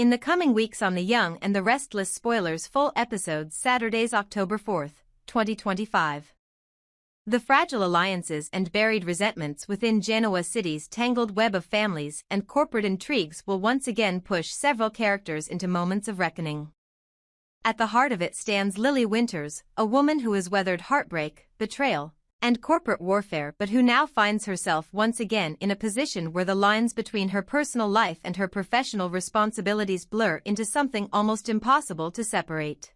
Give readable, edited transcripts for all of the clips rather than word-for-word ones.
In the coming weeks on The Young and the Restless, spoilers full episodes Saturdays October 4th, 2025. The fragile alliances and buried resentments within Genoa City's tangled web of families and corporate intrigues will once again push several characters into moments of reckoning. At the heart of it stands Lily Winters, a woman who has weathered heartbreak, betrayal, and corporate warfare but who now finds herself once again in a position where the lines between her personal life and her professional responsibilities blur into something almost impossible to separate.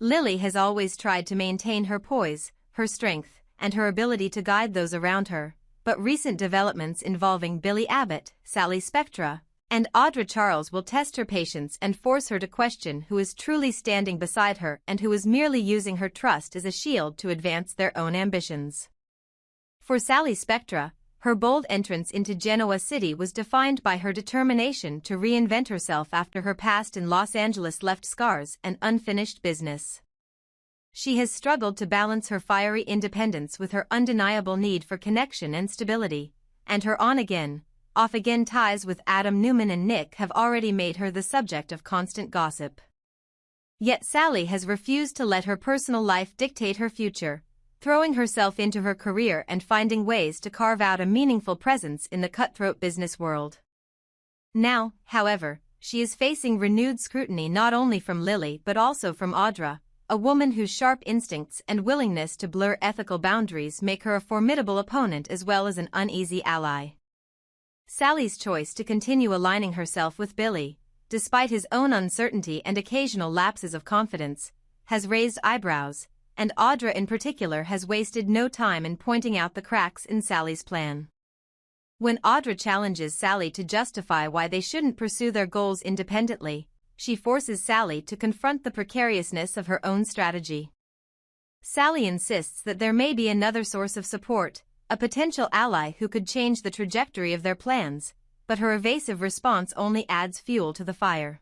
Lily has always tried to maintain her poise, her strength, and her ability to guide those around her, but recent developments involving Billy Abbott, Sally Spectra, and Audra Charles will test her patience and force her to question who is truly standing beside her and who is merely using her trust as a shield to advance their own ambitions. For Sally Spectra, her bold entrance into Genoa City was defined by her determination to reinvent herself after her past in Los Angeles left scars and unfinished business. She has struggled to balance her fiery independence with her undeniable need for connection and stability, and her on-again, off-again ties with Adam Newman and Nick have already made her the subject of constant gossip. Yet Sally has refused to let her personal life dictate her future, throwing herself into her career and finding ways to carve out a meaningful presence in the cutthroat business world. Now, however, she is facing renewed scrutiny not only from Lily but also from Audra, a woman whose sharp instincts and willingness to blur ethical boundaries make her a formidable opponent as well as an uneasy ally. Sally's choice to continue aligning herself with Billy, despite his own uncertainty and occasional lapses of confidence, has raised eyebrows, and Audra in particular has wasted no time in pointing out the cracks in Sally's plan. When Audra challenges Sally to justify why they shouldn't pursue their goals independently, she forces Sally to confront the precariousness of her own strategy. Sally insists that there may be another source of support, a potential ally who could change the trajectory of their plans, but her evasive response only adds fuel to the fire.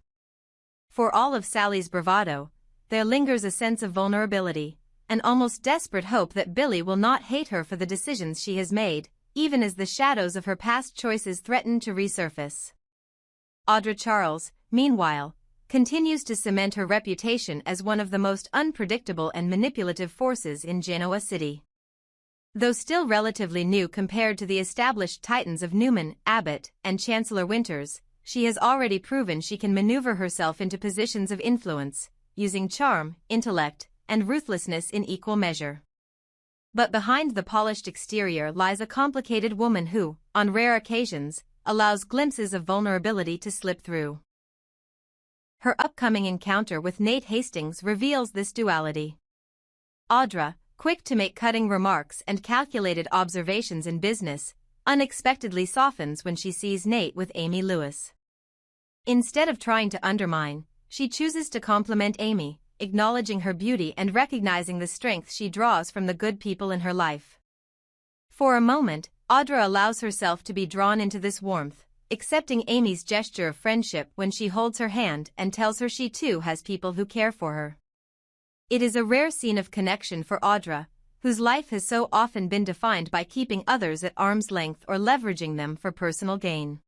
For all of Sally's bravado, there lingers a sense of vulnerability, an almost desperate hope that Billy will not hate her for the decisions she has made, even as the shadows of her past choices threaten to resurface. Audra Charles, meanwhile, continues to cement her reputation as one of the most unpredictable and manipulative forces in Genoa City. Though still relatively new compared to the established titans of Newman, Abbott, and Chancellor Winters, she has already proven she can maneuver herself into positions of influence, using charm, intellect, and ruthlessness in equal measure. But behind the polished exterior lies a complicated woman who, on rare occasions, allows glimpses of vulnerability to slip through. Her upcoming encounter with Nate Hastings reveals this duality. Audra, quick to make cutting remarks and calculated observations in business, unexpectedly softens when she sees Nate with Amy Lewis. Instead of trying to undermine, she chooses to compliment Amy, acknowledging her beauty and recognizing the strength she draws from the good people in her life. For a moment, Audra allows herself to be drawn into this warmth, accepting Amy's gesture of friendship when she holds her hand and tells her she too has people who care for her. It is a rare scene of connection for Audra, whose life has so often been defined by keeping others at arm's length or leveraging them for personal gain.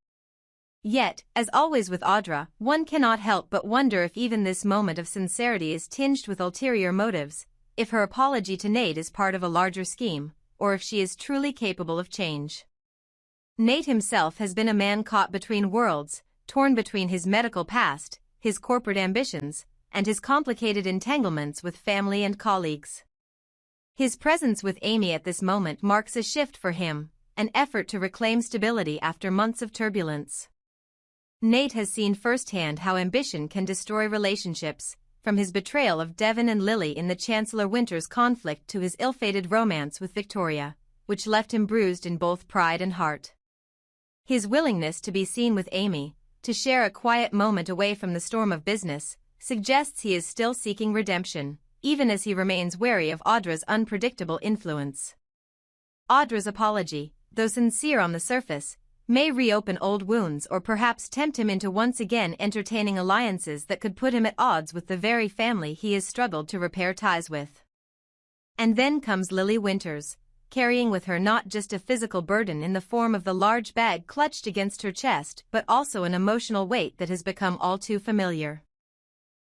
Yet, as always with Audra, one cannot help but wonder if even this moment of sincerity is tinged with ulterior motives, if her apology to Nate is part of a larger scheme, or if she is truly capable of change. Nate himself has been a man caught between worlds, torn between his medical past, his corporate ambitions, and his complicated entanglements with family and colleagues. His presence with Amy at this moment marks a shift for him, an effort to reclaim stability after months of turbulence. Nate has seen firsthand how ambition can destroy relationships, from his betrayal of Devon and Lily in the Chancellor Winters conflict to his ill-fated romance with Victoria, which left him bruised in both pride and heart. His willingness to be seen with Amy, to share a quiet moment away from the storm of business, suggests he is still seeking redemption, even as he remains wary of Audra's unpredictable influence. Audra's apology, though sincere on the surface, may reopen old wounds or perhaps tempt him into once again entertaining alliances that could put him at odds with the very family he has struggled to repair ties with. And then comes Lily Winters, carrying with her not just a physical burden in the form of the large bag clutched against her chest but also an emotional weight that has become all too familiar.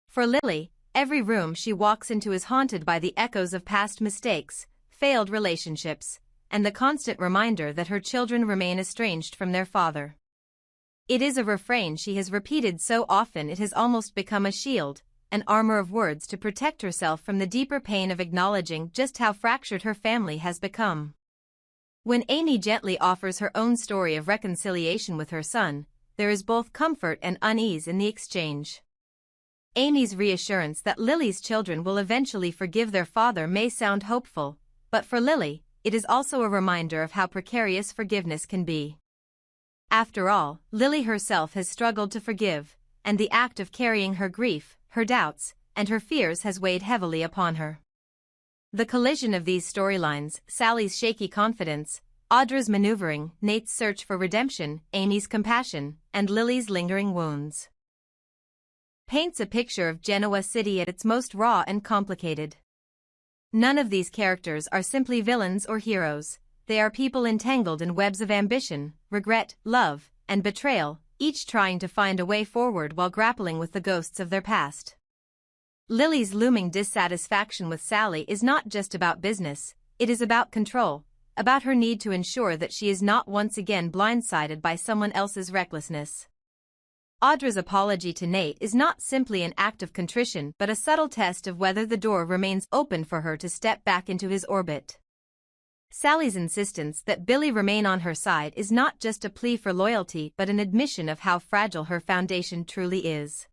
For Lily, every room she walks into is haunted by the echoes of past mistakes, failed relationships, and the constant reminder that her children remain estranged from their father. It is a refrain she has repeated so often it has almost become a shield, an armor of words to protect herself from the deeper pain of acknowledging just how fractured her family has become. When Amy gently offers her own story of reconciliation with her son, there is both comfort and unease in the exchange. Amy's reassurance that Lily's children will eventually forgive their father may sound hopeful, but for Lily, it is also a reminder of how precarious forgiveness can be. After all, Lily herself has struggled to forgive, and the act of carrying her grief, her doubts, and her fears has weighed heavily upon her. The collision of these storylines, Sally's shaky confidence, Audra's maneuvering, Nate's search for redemption, Amy's compassion, and Lily's lingering wounds, paints a picture of Genoa City at its most raw and complicated. None of these characters are simply villains or heroes. They are people entangled in webs of ambition, regret, love, and betrayal, each trying to find a way forward while grappling with the ghosts of their past. Lily's looming dissatisfaction with Sally is not just about business, it is about control, about her need to ensure that she is not once again blindsided by someone else's recklessness. Audra's apology to Nate is not simply an act of contrition but a subtle test of whether the door remains open for her to step back into his orbit. Sally's insistence that Billy remain on her side is not just a plea for loyalty but an admission of how fragile her foundation truly is.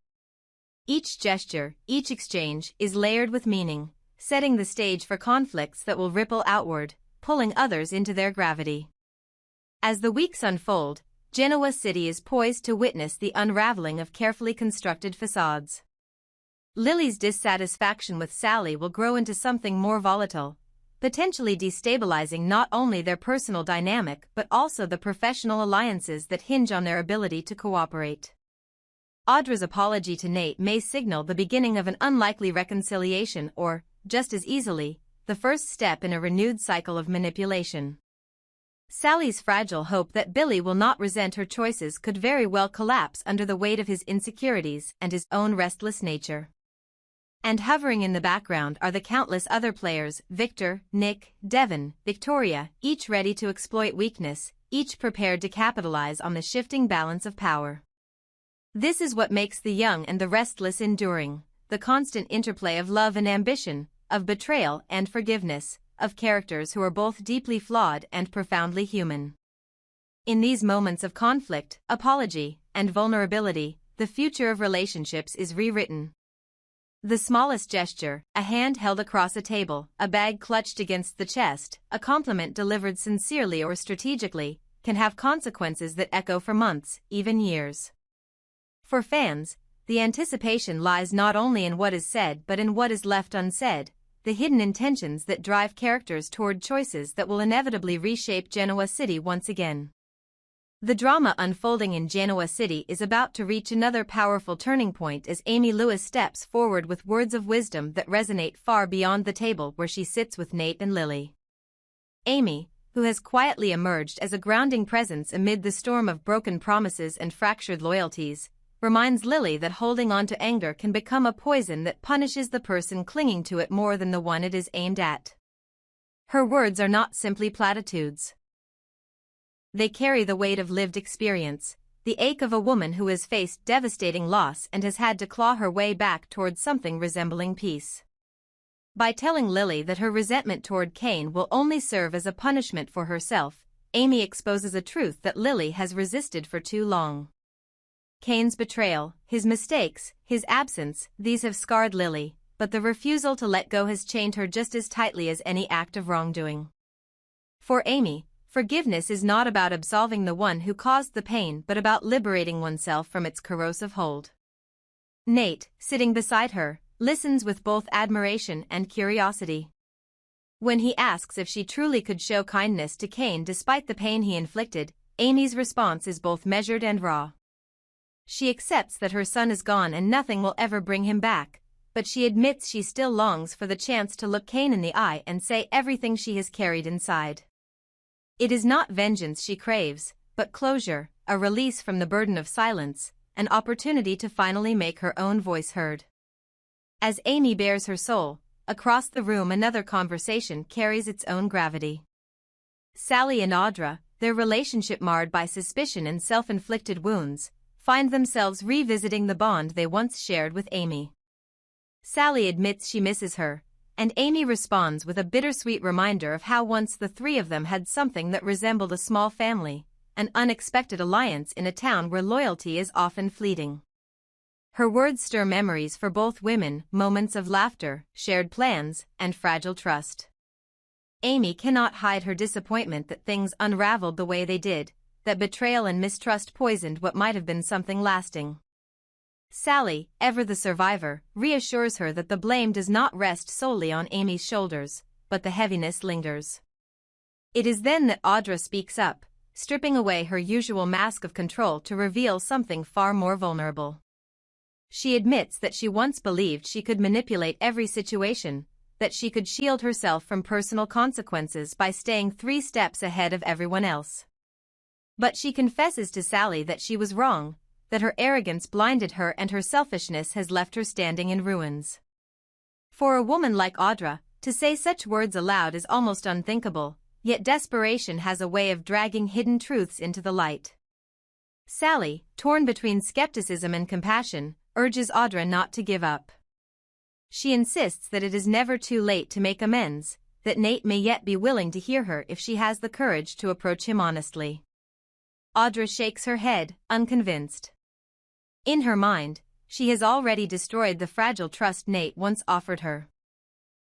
Each gesture, each exchange, is layered with meaning, setting the stage for conflicts that will ripple outward, pulling others into their gravity. As the weeks unfold, Genoa City is poised to witness the unraveling of carefully constructed facades. Lily's dissatisfaction with Sally will grow into something more volatile, potentially destabilizing not only their personal dynamic but also the professional alliances that hinge on their ability to cooperate. Audra's apology to Nate may signal the beginning of an unlikely reconciliation or, just as easily, the first step in a renewed cycle of manipulation. Sally's fragile hope that Billy will not resent her choices could very well collapse under the weight of his insecurities and his own restless nature. And hovering in the background are the countless other players, Victor, Nick, Devon, Victoria, each ready to exploit weakness, each prepared to capitalize on the shifting balance of power. This is what makes The Young and the Restless enduring, the constant interplay of love and ambition, of betrayal and forgiveness, of characters who are both deeply flawed and profoundly human. In these moments of conflict, apology, and vulnerability, the future of relationships is rewritten. The smallest gesture, a hand held across a table, a bag clutched against the chest, a compliment delivered sincerely or strategically, can have consequences that echo for months, even years. For fans, the anticipation lies not only in what is said but in what is left unsaid, the hidden intentions that drive characters toward choices that will inevitably reshape Genoa City once again. The drama unfolding in Genoa City is about to reach another powerful turning point as Amy Lewis steps forward with words of wisdom that resonate far beyond the table where she sits with Nate and Lily. Amy, who has quietly emerged as a grounding presence amid the storm of broken promises and fractured loyalties, reminds Lily that holding on to anger can become a poison that punishes the person clinging to it more than the one it is aimed at. Her words are not simply platitudes. They carry the weight of lived experience, the ache of a woman who has faced devastating loss and has had to claw her way back toward something resembling peace. By telling Lily that her resentment toward Kane will only serve as a punishment for herself, Amy exposes a truth that Lily has resisted for too long. Kane's betrayal, his mistakes, his absence, these have scarred Lily, but the refusal to let go has chained her just as tightly as any act of wrongdoing. For Amy, forgiveness is not about absolving the one who caused the pain but about liberating oneself from its corrosive hold. Nate, sitting beside her, listens with both admiration and curiosity. When he asks if she truly could show kindness to Kane despite the pain he inflicted, Amy's response is both measured and raw. She accepts that her son is gone and nothing will ever bring him back, but she admits she still longs for the chance to look Kane in the eye and say everything she has carried inside. It is not vengeance she craves, but closure, a release from the burden of silence, an opportunity to finally make her own voice heard. As Amy bares her soul, across the room another conversation carries its own gravity. Sally and Audra, their relationship marred by suspicion and self-inflicted wounds, find themselves revisiting the bond they once shared with Amy. Sally admits she misses her, and Amy responds with a bittersweet reminder of how once the three of them had something that resembled a small family, an unexpected alliance in a town where loyalty is often fleeting. Her words stir memories for both women, moments of laughter, shared plans, and fragile trust. Amy cannot hide her disappointment that things unraveled the way they did, that betrayal and mistrust poisoned what might have been something lasting. Sally, ever the survivor, reassures her that the blame does not rest solely on Amy's shoulders, but the heaviness lingers. It is then that Audra speaks up, stripping away her usual mask of control to reveal something far more vulnerable. She admits that she once believed she could manipulate every situation, that she could shield herself from personal consequences by staying 3 steps ahead of everyone else. But she confesses to Sally that she was wrong, that her arrogance blinded her and her selfishness has left her standing in ruins. For a woman like Audra, to say such words aloud is almost unthinkable, yet desperation has a way of dragging hidden truths into the light. Sally, torn between skepticism and compassion, urges Audra not to give up. She insists that it is never too late to make amends, that Nate may yet be willing to hear her if she has the courage to approach him honestly. Audra shakes her head, unconvinced. In her mind, she has already destroyed the fragile trust Nate once offered her.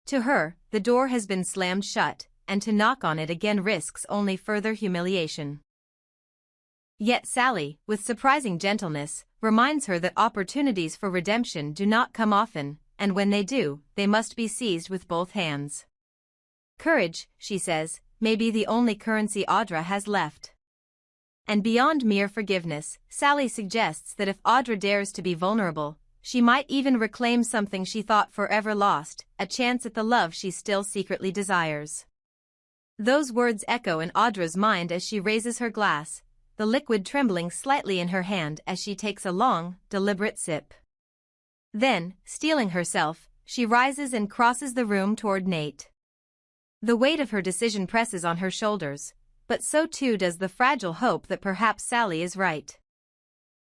To her, the door has been slammed shut, and to knock on it again risks only further humiliation. Yet Sally, with surprising gentleness, reminds her that opportunities for redemption do not come often, and when they do, they must be seized with both hands. Courage, she says, may be the only currency Audra has left. And beyond mere forgiveness, Sally suggests that if Audra dares to be vulnerable, she might even reclaim something she thought forever lost, a chance at the love she still secretly desires. Those words echo in Audra's mind as she raises her glass, the liquid trembling slightly in her hand as she takes a long, deliberate sip. Then, steeling herself, she rises and crosses the room toward Nate. The weight of her decision presses on her shoulders, but so too does the fragile hope that perhaps Sally is right.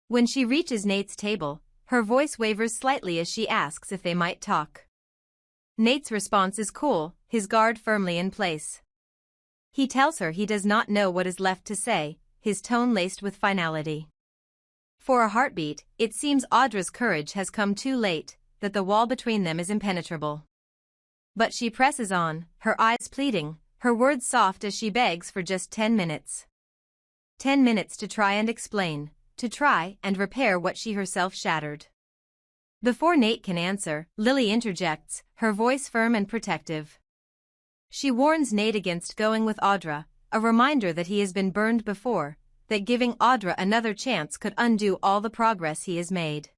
When she reaches Nate's table, her voice wavers slightly as she asks if they might talk. Nate's response is cool, his guard firmly in place. He tells her he does not know what is left to say, his tone laced with finality. For a heartbeat, it seems Audra's courage has come too late, that the wall between them is impenetrable. But she presses on, her eyes pleading, her words soft as she begs for just 10 minutes. 10 minutes to try and explain, to try and repair what she herself shattered. Before Nate can answer, Lily interjects, her voice firm and protective. She warns Nate against going with Audra, a reminder that he has been burned before, that giving Audra another chance could undo all the progress he has made.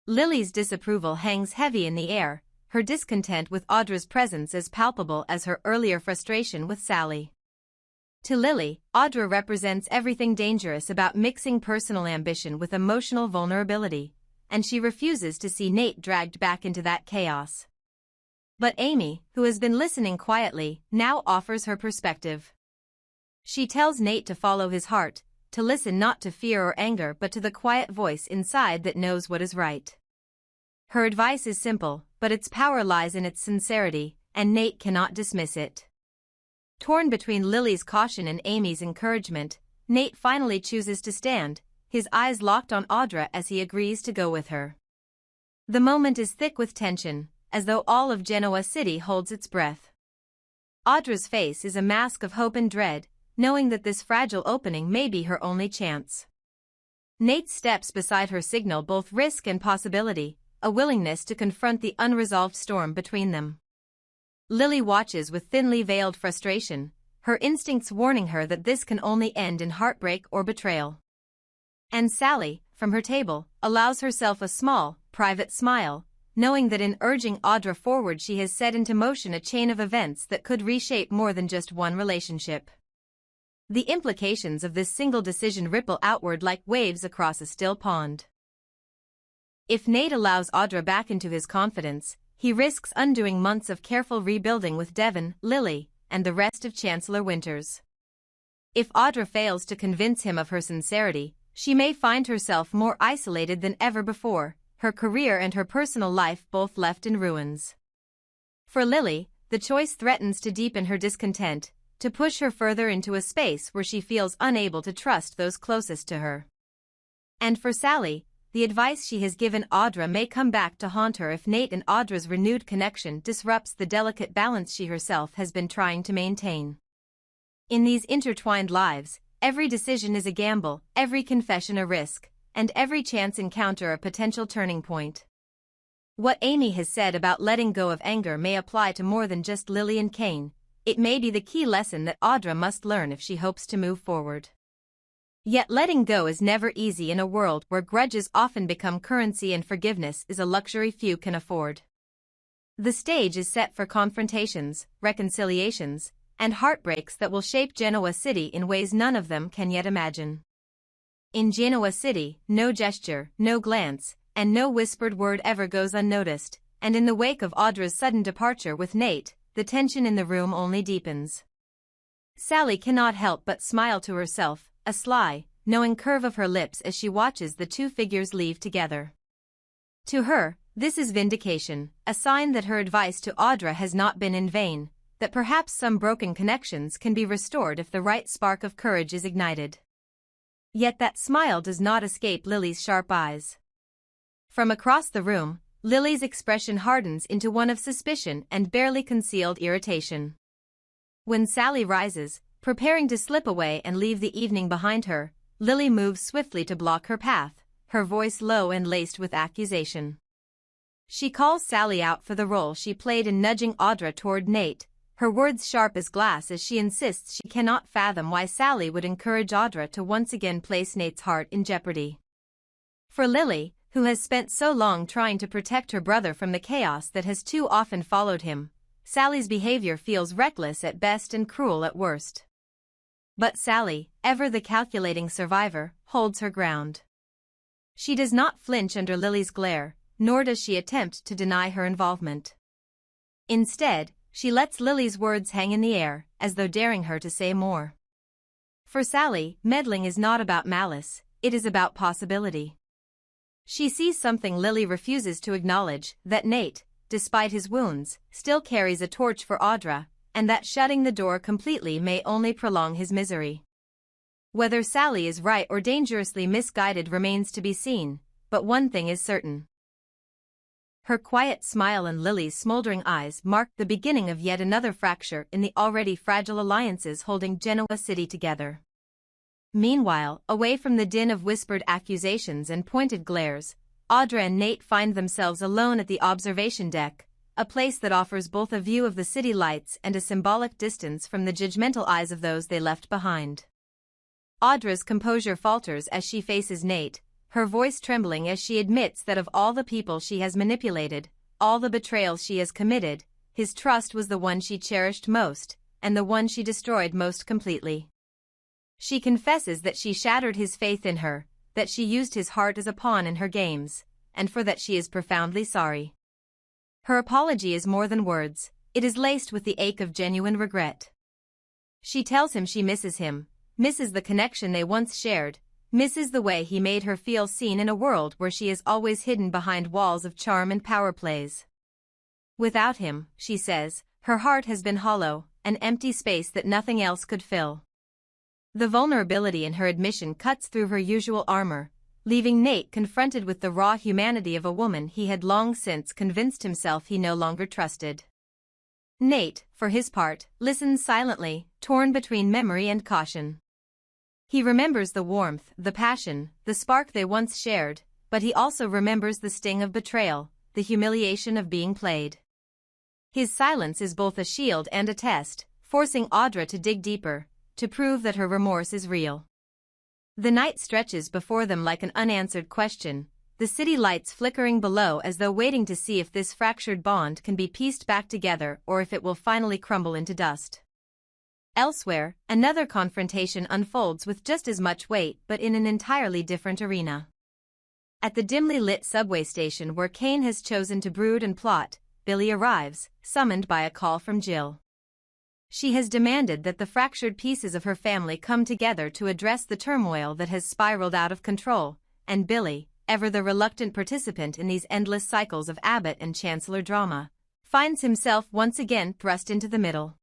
Lily's disapproval hangs heavy in the air, her discontent with Audra's presence as palpable as her earlier frustration with Sally. To Lily, Audra represents everything dangerous about mixing personal ambition with emotional vulnerability, and she refuses to see Nate dragged back into that chaos. But Amy, who has been listening quietly, now offers her perspective. She tells Nate to follow his heart, to listen not to fear or anger but to the quiet voice inside that knows what is right. Her advice is simple, but its power lies in its sincerity, and Nate cannot dismiss it. Torn between Lily's caution and Amy's encouragement, Nate finally chooses to stand, his eyes locked on Audra as he agrees to go with her. The moment is thick with tension, as though all of Genoa City holds its breath. Audra's face is a mask of hope and dread, knowing that this fragile opening may be her only chance. Nate's steps beside her signal both risk and possibility, a willingness to confront the unresolved storm between them. Lily watches with thinly veiled frustration, her instincts warning her that this can only end in heartbreak or betrayal. And Sally, from her table, allows herself a small, private smile, knowing that in urging Audra forward she has set into motion a chain of events that could reshape more than just one relationship. The implications of this single decision ripple outward like waves across a still pond. If Nate allows Audra back into his confidence, he risks undoing months of careful rebuilding with Devon, Lily, and the rest of Chancellor Winters. If Audra fails to convince him of her sincerity, she may find herself more isolated than ever before, her career and her personal life both left in ruins. For Lily, the choice threatens to deepen her discontent, to push her further into a space where she feels unable to trust those closest to her. And for Sally, the advice she has given Audra may come back to haunt her if Nate and Audra's renewed connection disrupts the delicate balance she herself has been trying to maintain. In these intertwined lives, every decision is a gamble, every confession a risk, and every chance encounter a potential turning point. What Amy has said about letting go of anger may apply to more than just Lily and Kane. It may be the key lesson that Audra must learn if she hopes to move forward. Yet letting go is never easy in a world where grudges often become currency and forgiveness is a luxury few can afford. The stage is set for confrontations, reconciliations, and heartbreaks that will shape Genoa City in ways none of them can yet imagine. In Genoa City, no gesture, no glance, and no whispered word ever goes unnoticed, and in the wake of Audra's sudden departure with Nate, the tension in the room only deepens. Sally cannot help but smile to herself, a sly, knowing curve of her lips as she watches the two figures leave together. To her, this is vindication, a sign that her advice to Audra has not been in vain, that perhaps some broken connections can be restored if the right spark of courage is ignited. Yet that smile does not escape Lily's sharp eyes. From across the room, Lily's expression hardens into one of suspicion and barely concealed irritation. When Sally rises, preparing to slip away and leave the evening behind her, Lily moves swiftly to block her path, her voice low and laced with accusation. She calls Sally out for the role she played in nudging Audra toward Nate, her words sharp as glass as she insists she cannot fathom why Sally would encourage Audra to once again place Nate's heart in jeopardy. For Lily, who has spent so long trying to protect her brother from the chaos that has too often followed him, Sally's behavior feels reckless at best and cruel at worst. But Sally, ever the calculating survivor, holds her ground. She does not flinch under Lily's glare, nor does she attempt to deny her involvement. Instead, she lets Lily's words hang in the air, as though daring her to say more. For Sally, meddling is not about malice, it is about possibility. She sees something Lily refuses to acknowledge, that Nate, despite his wounds, still carries a torch for Audra, and that shutting the door completely may only prolong his misery. Whether Sally is right or dangerously misguided remains to be seen, but one thing is certain. Her quiet smile and Lily's smoldering eyes mark the beginning of yet another fracture in the already fragile alliances holding Genoa City together. Meanwhile, away from the din of whispered accusations and pointed glares, Audra and Nate find themselves alone at the observation deck, a place that offers both a view of the city lights and a symbolic distance from the judgmental eyes of those they left behind. Audra's composure falters as she faces Nate, her voice trembling as she admits that of all the people she has manipulated, all the betrayals she has committed, his trust was the one she cherished most, and the one she destroyed most completely. She confesses that she shattered his faith in her, that she used his heart as a pawn in her games, and for that she is profoundly sorry. Her apology is more than words, it is laced with the ache of genuine regret. She tells him she misses him, misses the connection they once shared, misses the way he made her feel seen in a world where she is always hidden behind walls of charm and power plays. Without him, she says, her heart has been hollow, an empty space that nothing else could fill. The vulnerability in her admission cuts through her usual armor, leaving Nate confronted with the raw humanity of a woman he had long since convinced himself he no longer trusted. Nate, for his part, listens silently, torn between memory and caution. He remembers the warmth, the passion, the spark they once shared, but he also remembers the sting of betrayal, the humiliation of being played. His silence is both a shield and a test, forcing Audra to dig deeper, to prove that her remorse is real. The night stretches before them like an unanswered question, the city lights flickering below as though waiting to see if this fractured bond can be pieced back together or if it will finally crumble into dust. Elsewhere, another confrontation unfolds with just as much weight but in an entirely different arena. At the dimly lit subway station where Kane has chosen to brood and plot, Billy arrives, summoned by a call from Jill. She has demanded that the fractured pieces of her family come together to address the turmoil that has spiraled out of control, and Billy, ever the reluctant participant in these endless cycles of Abbott and Chancellor drama, finds himself once again thrust into the middle.